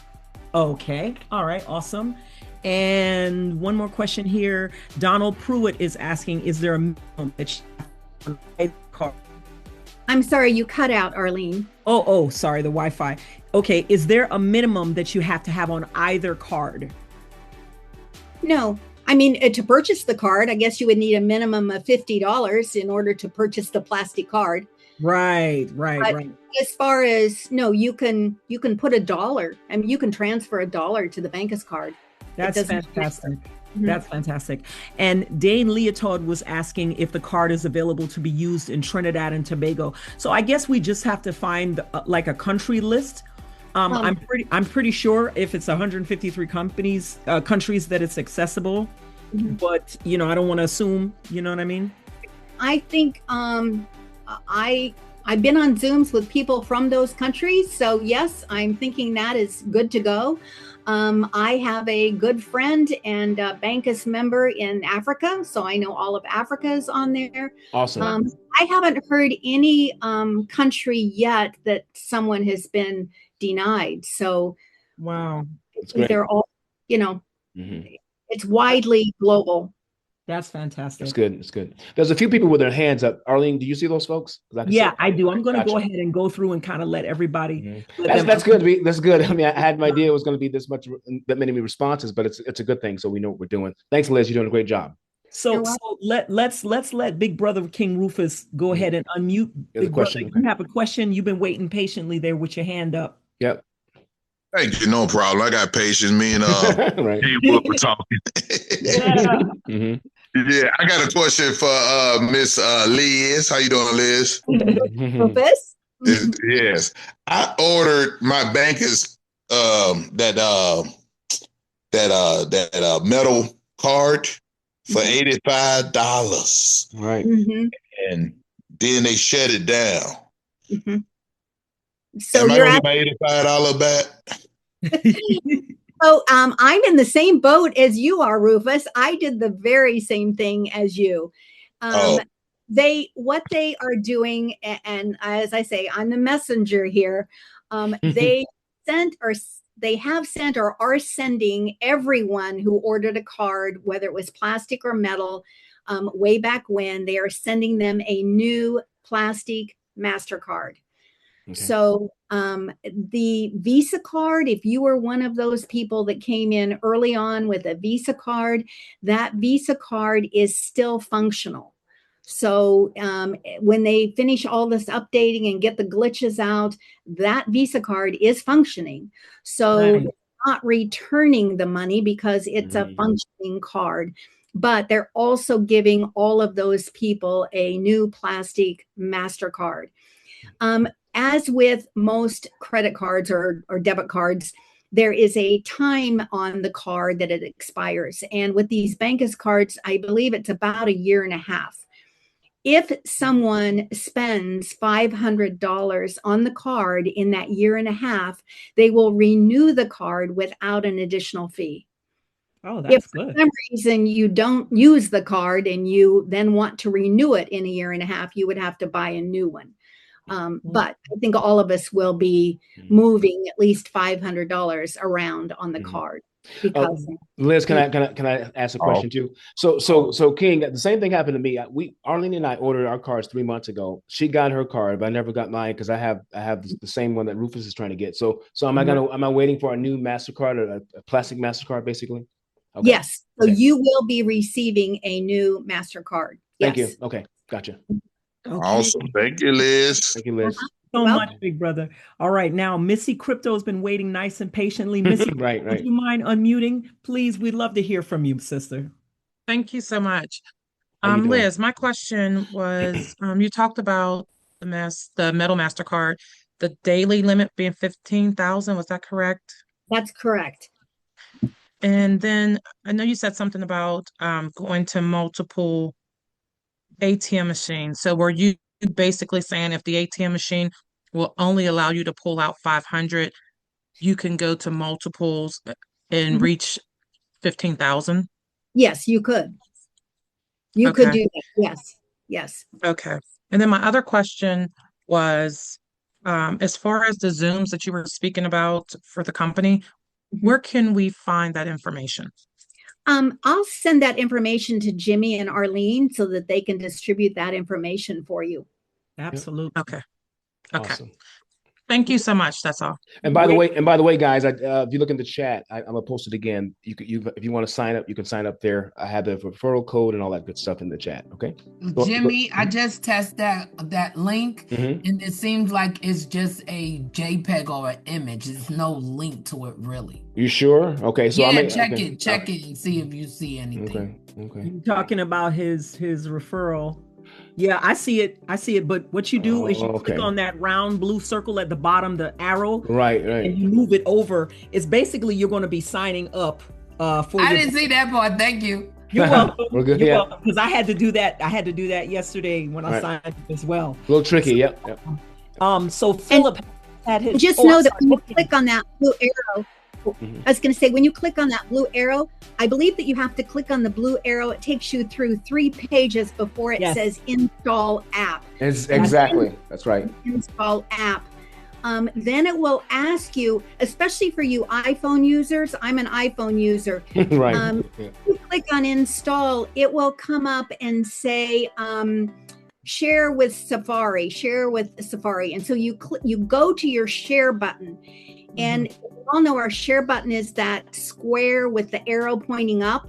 Okay, all right, awesome. And one more question here. Donald Pruitt is asking, is there a minimum that I'm sorry, you cut out, Arlene. Oh, sorry, the Wi-Fi. Okay, is there a minimum that you have to have on either card? No. I mean, to purchase the card, I guess you would need a minimum of $50 in order to purchase the plastic card. Right. As far as, no, you can put $1. I mean, you can transfer $1 to the Bankus card. That's fantastic. That's fantastic. And Dane Leotold was asking if the card is available to be used in Trinidad and Tobago. So I guess we just have to find like a country list. I'm pretty sure if it's 153 countries that it's accessible, but I don't want to assume, you know what I mean? I think I've been on Zooms with people from those countries. So yes, I'm thinking that is good to go. I have a good friend and a Bankus member in Africa, so I know all of Africa is on there. Awesome. I haven't heard any country yet that someone has been denied. So wow, they're all, it's widely global. That's fantastic. It's good. It's good. There's a few people with their hands up. Arlene, do you see those folks? I do. I'm going to go ahead and go through and kind of let everybody. That's good. That's good. I mean, I had no idea it was going to be that many responses, but it's a good thing. So we know what we're doing. Thanks, Liz. You're doing a great job. So let's let Big Brother King Rufus go ahead and unmute. Big Brother, you have a question. You've been waiting patiently there with your hand up. Yep. Thank you. No problem. I got patience. Me and King Wolf were talking. Yeah, I got a question for Miss Liz. How you doing, Liz? Rufus? Yes. I ordered my Bankus that metal card for $85. Right. And then they shut it down. So am I gonna get my $85 back? So I'm in the same boat as you are, Rufus. I did the very same thing as you. What they are doing, and as I say, I'm the messenger here. They have sent or are sending everyone who ordered a card, whether it was plastic or metal, way back when, they are sending them a new plastic MasterCard. Okay. So the Visa card, if you were one of those people that came in early on with a Visa card, that Visa card is still functional. So when they finish all this updating and get the glitches out, that Visa card is functioning. So it's not returning the money because it's a functioning card. But they're also giving all of those people a new plastic MasterCard. As with most credit cards or debit cards, there is a time on the card that it expires. And with these Bankus cards, I believe it's about 1.5 years. If someone spends $500 on the card in that 1.5 years, they will renew the card without an additional fee. Oh, that's good. If for some reason you don't use the card and you then want to renew it in 1.5 years, you would have to buy a new one. But I think all of us will be moving at least $500 around on the card. Because Liz, can I ask a question too? So King, the same thing happened to me. Arlene and I ordered our cards 3 months ago. She got her card, but I never got mine because I have the same one that Rufus is trying to get. So am I waiting for a new MasterCard, or a plastic MasterCard, basically? Okay. Yes. So you will be receiving a new MasterCard. Thank you. Okay, gotcha. Okay. Awesome. Thank you, Liz. Thank you, Liz. So much, big brother. All right, now Missy Crypto has been waiting nice and patiently. Missy, right. Would you mind unmuting, please? We'd love to hear from you, sister. Thank you so much. Liz, my question was, you talked about the metal MasterCard, the daily limit being 15,000. Was that correct? That's correct. And then I know you said something about going to multiple ATM machines. So were you basically saying if the ATM machine will only allow you to pull out 500, you can go to multiples and reach 15,000? Yes, you could. You could do that. Yes. Yes. Okay. And then my other question was, as far as the Zooms that you were speaking about for the company, where can we find that information? I'll send that information to Jimmy and Arlene so that they can distribute that information for you. Absolutely. Okay. Awesome. Thank you so much. That's all. And by the way, guys, if you look in the chat, I'm gonna post it again. If you want to sign up, you can sign up there. I have the referral code and all that good stuff in the chat. Okay. Jimmy, I just tested that link, and it seems like it's just a JPEG or an image. There's no link to it, really. You sure? Okay. So check it and see if you see anything. Okay. You're talking about his referral. Yeah, I see it. But what you do is you click on that round blue circle at the bottom, the arrow. Right. And you move it over. It's basically you're going to be signing up for. I didn't see that part. Thank you. You're welcome. We're good. You're welcome. Because I had to do that. I had to do that yesterday when I signed up as well. A little tricky. Yep. So Philip had his. Just know that when you click on that blue arrow. I was going to say, when you click on that blue arrow, I believe that you have to click on the blue arrow. It takes you through 3 pages before it says install app. Exactly. That's right. Install app. Then it will ask you, especially for you iPhone users, I'm an iPhone user. Right. You click on install, it will come up and say, share with Safari. And so you go to your share button. And we all know our share button is that square with the arrow pointing up.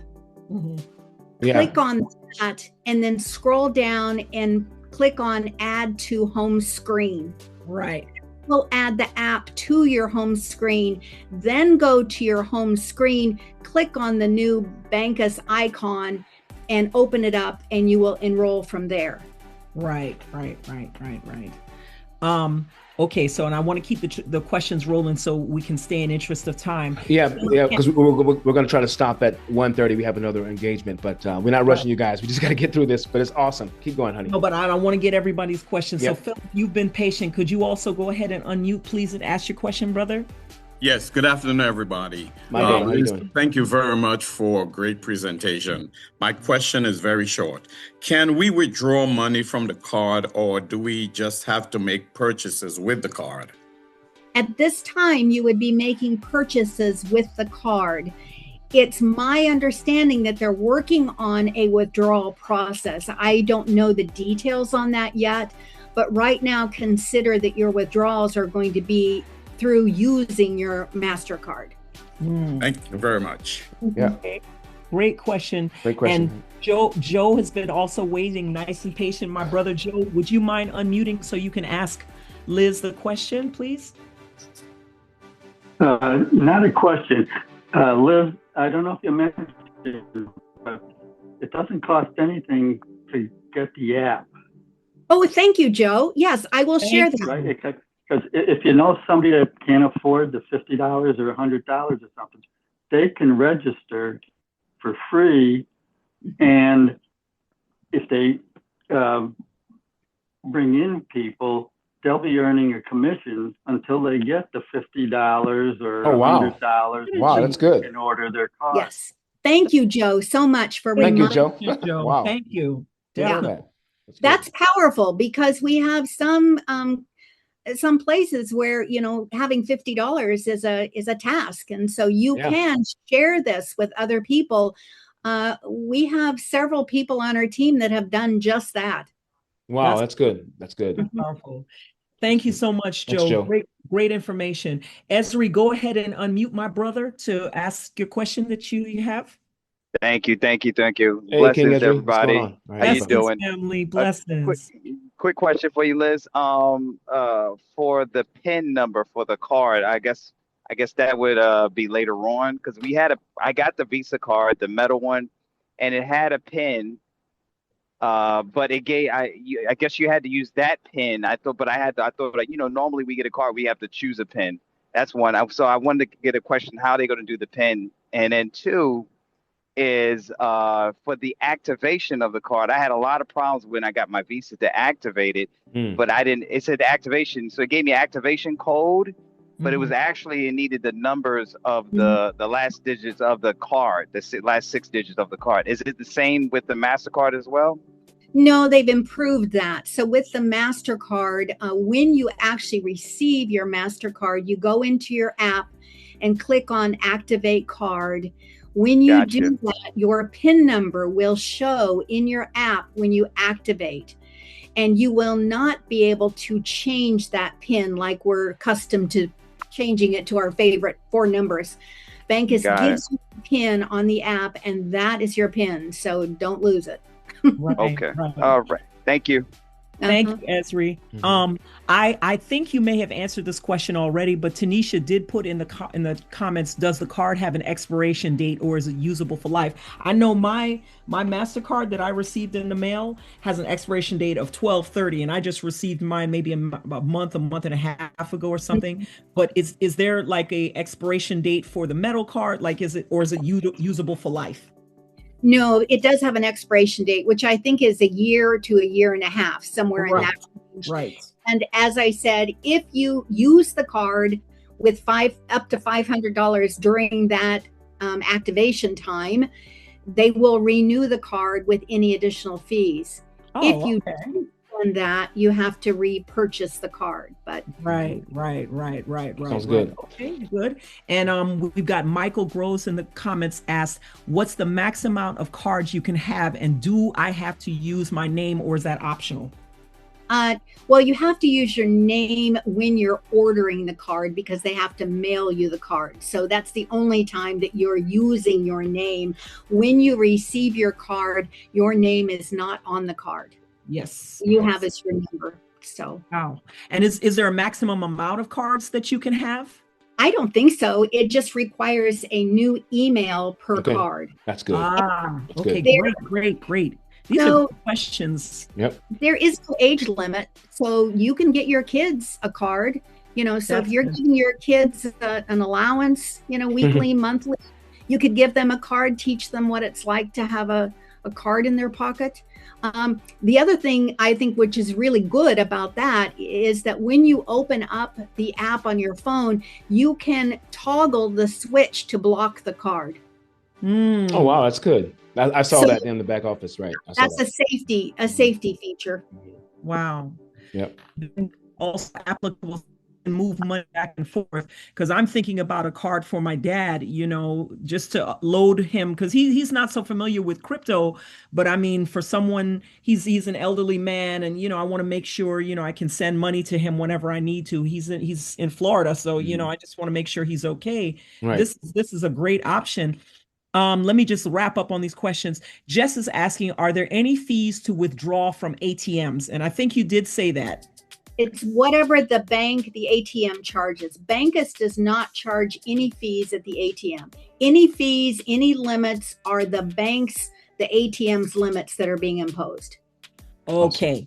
Click on that and then scroll down and click on add to home screen. Right. We'll add the app to your home screen. Then go to your home screen, click on the new Bankus icon and open it up, and you will enroll from there. Right. Okay, so and I want to keep the questions rolling so we can stay in interest of time. Yeah, because we're going to try to stop at 1:30. We have another engagement, but we're not rushing you guys. We just got to get through this, but it's awesome. Keep going, honey. No, but I want to get everybody's questions. Yep. So Phil, you've been patient. Could you also go ahead and unmute, please, and ask your question, brother? Yes, good afternoon, everybody. Thank you very much for a great presentation. My question is very short. Can we withdraw money from the card, or do we just have to make purchases with the card? At this time, you would be making purchases with the card. It's my understanding that they're working on a withdrawal process. I don't know the details on that yet, But right now, consider that your withdrawals are going to be through using your MasterCard. Thank you very much. Yeah. Okay. Great question. Great question. And Joe has been also waiting nice and patient. My brother Joe, would you mind unmuting so you can ask Liz the question, please? Not a question. Liz, I don't know if you mentioned it, but it doesn't cost anything to get the app. Oh, thank you, Joe. Yes, I will share that. Right? Because if you know somebody that can't afford the $50 or $100 or something, they can register for free. And if they bring in people, they'll be earning a commission until they get the $50 or $100. Wow, that's good. In order their card. Yes. Thank you, Joe, so much for Thank you, reminding Joe. Joe. Wow. Thank you. Yeah. That's powerful, because we have some places where, you know, having $50 is a task, and so you can share this with other people. We have several people on our team that have done just that. Wow, that's good. That's good. Powerful. Thank you so much, Joe. Thanks, Joe. Great information. Esri, go ahead and unmute my brother to ask your question that you have. Thank you. Hey, blessings, King everybody. Right, how you doing? Family, blessings. Quick question for you, Liz. For the PIN number for the card, I guess that would be later on, because I got the Visa card, the metal one, and it had a PIN. But it gave, I guess you had to use that PIN. I thought like, you know, normally we get a card, we have to choose a PIN. That's one. So I wanted to get a question, how are they going to do the PIN? And then two is for the activation of the card. I had a lot of problems when I got my Visa to activate it, but it said activation. So it gave me activation code, but it was actually, it needed the numbers of the last digits of the card, the last 6 digits of the card. Is it the same with the MasterCard as well? No, they've improved that. So with the MasterCard, when you actually receive your MasterCard, you go into your app and click on Activate Card. When you do that, your PIN number will show in your app when you activate, and you will not be able to change that PIN like we're accustomed to changing it to our favorite 4 numbers. Bankus gives you a PIN on the app, and that is your PIN, so don't lose it. Okay. All right. Thank you. Thank you, Esri. I think you may have answered this question already, but Tanisha did put in the comments, does the card have an expiration date, or is it usable for life? I know my MasterCard that I received in the mail has an expiration date of 12/30, and I just received mine maybe a month and a half ago or something. But is there like a expiration date for the metal card? Like, is it usable for life? No, it does have an expiration date, which I think is a year to a year and a half, somewhere in that range. Right. And as I said, if you use the card with up to $500 during that activation time, they will renew the card with any additional fees. If you don't done that, you have to repurchase the card. But right. Sounds good. Okay, good. And we've got Michael Gross in the comments asked, what's the max amount of cards you can have, and do I have to use my name, or is that optional? Well, you have to use your name when you're ordering the card, because they have to mail you the card. So that's the only time that you're using your name. When you receive your card, your name is not on the card. Yes. You have as your number. So. Wow. And is there a maximum amount of cards that you can have? I don't think so. It just requires a new email per card. That's good. That's okay. Good. Great. These are good questions. Yep. There is no age limit, so you can get your kids a card. You know, so if you're giving your kids an allowance, you know, weekly, monthly, you could give them a card, teach them what it's like to have a card in their pocket. The other thing I think, which is really good about that, is that when you open up the app on your phone, you can toggle the switch to block the card. Oh, wow. That's good. I saw that in the back office, right? That's a safety feature. Wow. Yep. Also applicable move money back and forth, because I'm thinking about a card for my dad, just to load him, because he's not so familiar with crypto. But I mean, for someone, he's an elderly man, and I want to make sure I can send money to him whenever I need to. He's in Florida, so I just want to make sure he's okay. Right. This is a great option. Let me just wrap up on these questions. Jess is asking, are there any fees to withdraw from ATMs? And I think you did say that. It's whatever the ATM charges. Bankus does not charge any fees at the ATM. Any fees, any limits are the ATM's limits that are being imposed. Okay,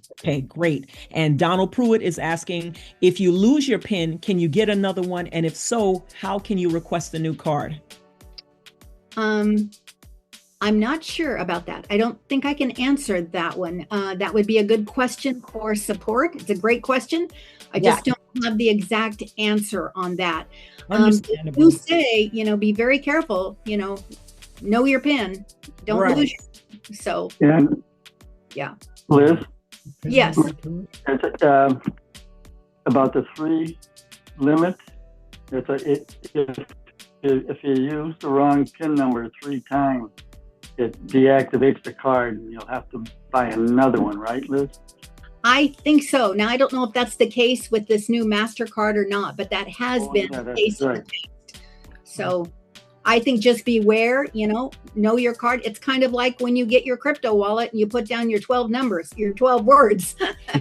great. And Donald Pruitt is asking, if you lose your PIN, can you get another one? And if so, how can you request a new card? I'm not sure about that. I don't think I can answer that one. That would be a good question for support. It's a great question. I just don't have the exact answer on that. You say, be very careful, know your PIN. Don't lose it. So, yeah. Liz? Yes. About the 3 limit, if you use the wrong PIN number 3 times, it deactivates the card and you'll have to buy another one, right, Liz? I think so. Now, I don't know if that's the case with this new MasterCard or not, but that has been the case. Right. So I think just beware, know your card. It's kind of like when you get your crypto wallet and you put down your 12 numbers, your 12 words.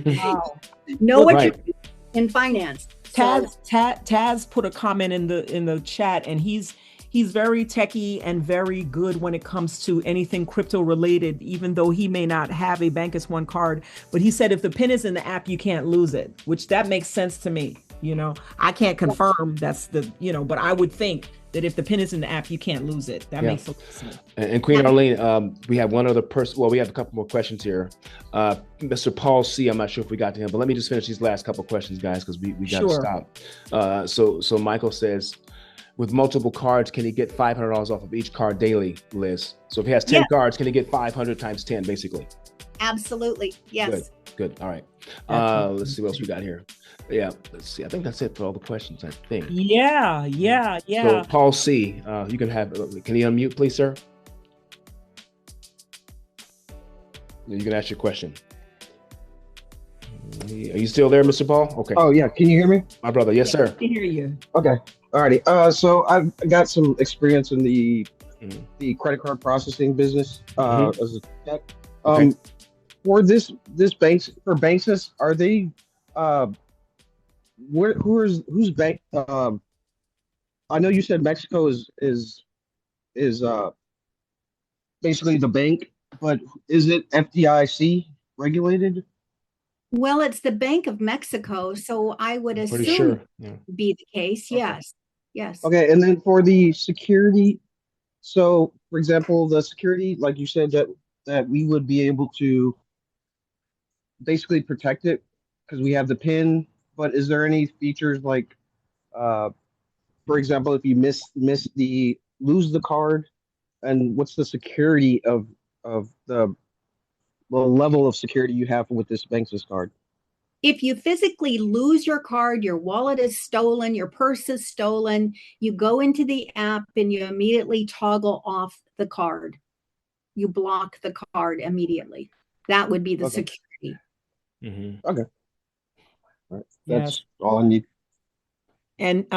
Wow. Know what you're doing in finance. Taz put a comment in the chat, and he's very techie and very good when it comes to anything crypto related, even though he may not have a Bankus One card. But he said if the PIN is in the app, you can't lose it, which that makes sense to me. I can't confirm that's but I would think that if the PIN is in the app, you can't lose it. That makes sense. And Queen Arlene, we have one other person. Well, we have a couple more questions here. Mr. Paul C, I'm not sure if we got to him, but let me just finish these last couple of questions, guys, because we got to stop. So Michael says, with multiple cards, can he get $500 off of each card daily, Liz? So if he has 10 cards, can he get 500 times 10, basically? Absolutely. Yes. Good. All right. Let's see what else we got here. Yeah, let's see. I think that's it for all the questions, I think. Yeah. So Paul C, you can you unmute, please, sir? You can ask your question. Are you still there, Mr. Paul? Okay. Oh, yeah. Can you hear me? My brother. Yes, sir. I can hear you. Okay. Alrighty. So I've got some experience in the credit card processing business as a tech. For Bankus, are they who's bank? I know you said Mexico is basically the bank, but is it FDIC regulated? Well, it's the Bank of Mexico, so I would assume be the case. Yes. Okay, and then for the security, so for example, the security, like you said, that we would be able to basically protect it because we have the PIN. But is there any features like, for example, if you lose the card, and what's the security of the level of security you have with this Bankus card? If you physically lose your card, your wallet is stolen, your purse is stolen, you go into the app and you immediately toggle off the card. You block the card immediately. That would be the security. Mm-hmm. Okay. All right. That's all I need. And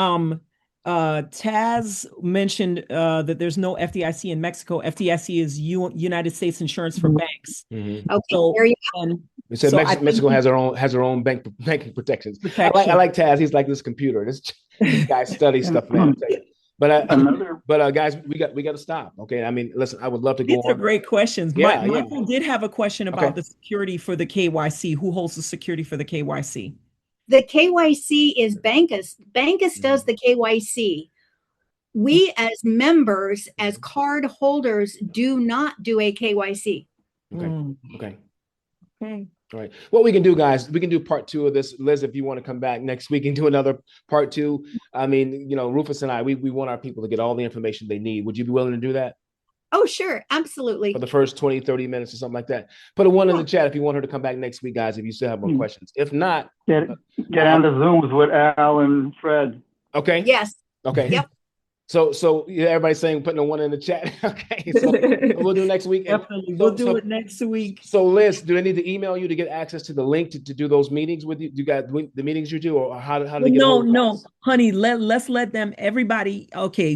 Taz mentioned that there's no FDIC in Mexico. FDIC is United States Insurance for Banks. Mm-hmm. Okay, so, there you go. It said Mexico has her own banking protections. I like Taz. He's like this computer. This guy studies stuff, man. But guys, we got to stop. Okay, I mean, listen, I would love to go on. These are great questions. Michael did have a question about the security for the KYC. Who holds the security for the KYC? The KYC is Bankus. Bankus does the KYC. We as members, as card holders, do not do a KYC. Okay. All right. What we can do, guys, we can do part 2 of this. Liz, if you want to come back next week and do another part 2. I mean, Rufus and I, we want our people to get all the information they need. Would you be willing to do that? Oh, sure. Absolutely. For the first 20, 30 minutes or something like that. Put a 1 in the chat if you want her to come back next week, guys, if you still have more questions. If not, get on the Zooms with Al and Fred. Okay. Yes. Okay. Yep. So yeah, everybody's saying putting a 1 in the chat. Okay. So we'll do next week. Definitely. We'll do it next week. So Liz, do they need to email you to get access to the link to do those meetings with you? Do you got the meetings you do, or how do they get No, honey, let's let them, everybody. Okay.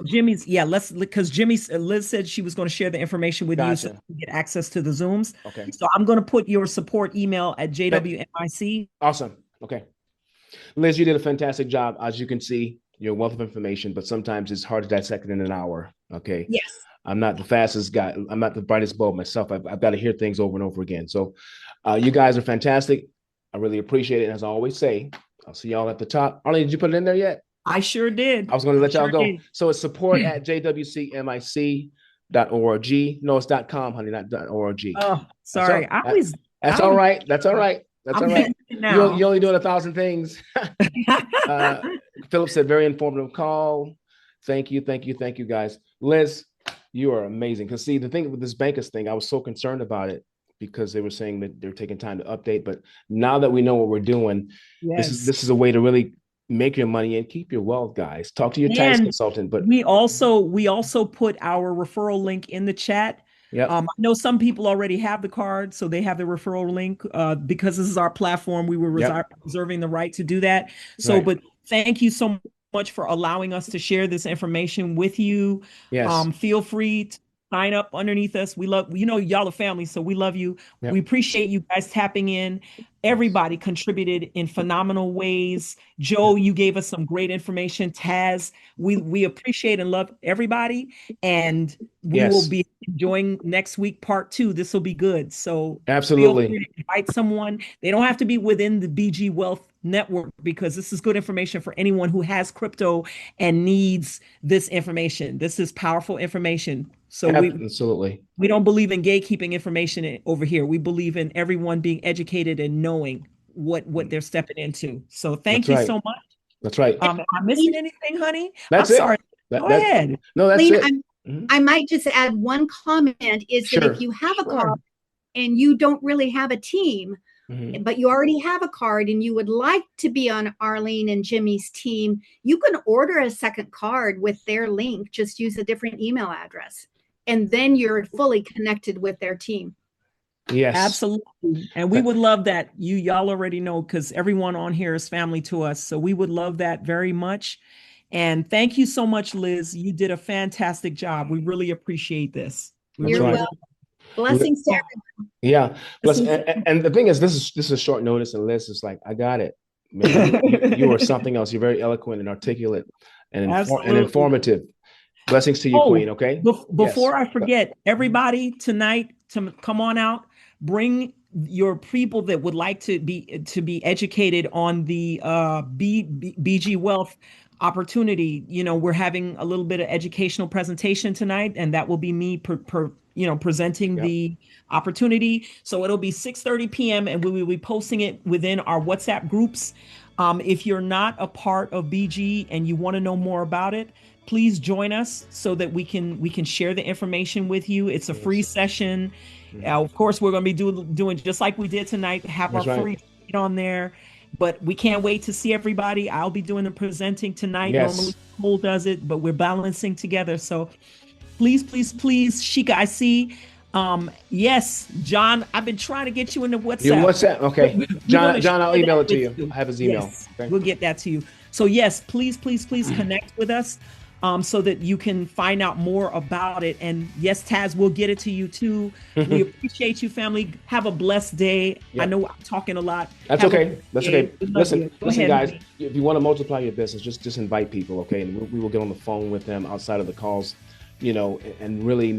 Jimmy's, Liz said she was going to share the information with you so you can get access to the Zooms. Okay. So I'm going to put your support email at JWMIC. Awesome. Okay. Liz, you did a fantastic job. As you can see, your wealth of information, but sometimes it's hard to dissect it in an hour. Okay. Yes. I'm not the fastest guy. I'm not the brightest bulb myself. I've got to hear things over and over again. So you guys are fantastic. I really appreciate it. And as I always say, I'll see y'all at the top. Arlene, did you put it in there yet? I sure did. I was going to let y'all go. So it's support at jwcmic.org. No, it's .com, honey, not .org. Oh, sorry. That's all right. That's all right. That's all right. You're only doing 1,000 things. Philip said, very informative call. Thank you, guys. Liz, you are amazing. Because see, the thing with this Bankus thing, I was so concerned about it because they were saying that they're taking time to update. But now that we know what we're doing, this is a way to really make your money and keep your wealth, guys. Talk to your tax consultant. But we also put our referral link in the chat. Yeah. I know some people already have the card, so they have the referral link. Because this is our platform, we were reserving the right to do that. So, but thank you so much for allowing us to share this information with you. Yes. Feel free to sign up underneath us. We love, y'all are family, so we love you. Yep. We appreciate you guys tapping in. Everybody contributed in phenomenal ways. Joe, you gave us some great information. Taz, we appreciate and love everybody. And we will be enjoying next week, part 2. This will be good. So absolutely feel free to invite someone. They don't have to be within the BG Wealth Network, because this is good information for anyone who has crypto and needs this information. This is powerful information. So absolutely, we don't believe in gatekeeping information over here. We believe in everyone being educated and knowing what they're stepping into. So thank you so much. That's right. Am I missing anything, honey? That's I'm sorry. Go ahead. No, that's it. I might just add one comment is that if you have a card and you don't really have a team, but you already have a card and you would like to be on Arlene and Jimmy's team, you can order a second card with their link. Just use a different email address. And then you're fully connected with their team. Yes, absolutely. And we would love that. Y'all already know, because everyone on here is family to us. So we would love that very much. And thank you so much, Liz. You did a fantastic job. We really appreciate this. You're welcome. Blessings to everyone. Yeah. And the thing is, this is short notice, and Liz is like, I got it. Man, you are something else. You're very eloquent and articulate and informative. Blessings to you, Queen. Okay. Before I forget, everybody tonight to come on out. Bring your people that would like to be educated on the BG Wealth opportunity. We're having a little bit of educational presentation tonight, and that will be me presenting the opportunity. So it'll be 6:30 p.m. and we will be posting it within our WhatsApp groups. If you're not a part of BG and you want to know more about it, please join us so that we can share the information with you. It's a free session. Of course, we're going to be doing just like we did tonight, have our free feed on there. But we can't wait to see everybody. I'll be doing the presenting tonight. Normally Cole does it, but we're balancing together. So please, Sheikah, I see. Yes, John, I've been trying to get you in the WhatsApp. Your WhatsApp, okay. John, I'll email it to you. I have his email. Yes, we'll get that to you. So yes, please connect with us. So that you can find out more about it. And yes, Taz, we'll get it to you too. We appreciate you, family. Have a blessed day. I know I'm talking a lot. That's okay. That's okay. Listen, guys, if you want to multiply your business, just invite people, okay? And we will get on the phone with them outside of the calls, and really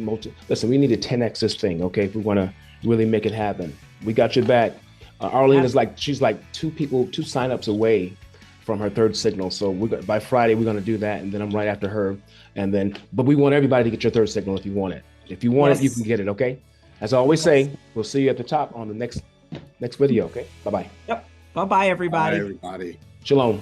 listen, we need to 10x this thing, okay? If we want to really make it happen. We got your back. Arlene is she's like 2 signups away from her third signal. So by Friday, we're going to do that. And then I'm right after her. But we want everybody to get your third signal if you want it. If you want it, you can get it. Okay. As I always say, we'll see you at the top on the next video. Okay. Bye-bye. Yep. Bye-bye, everybody. Bye, everybody. Shalom.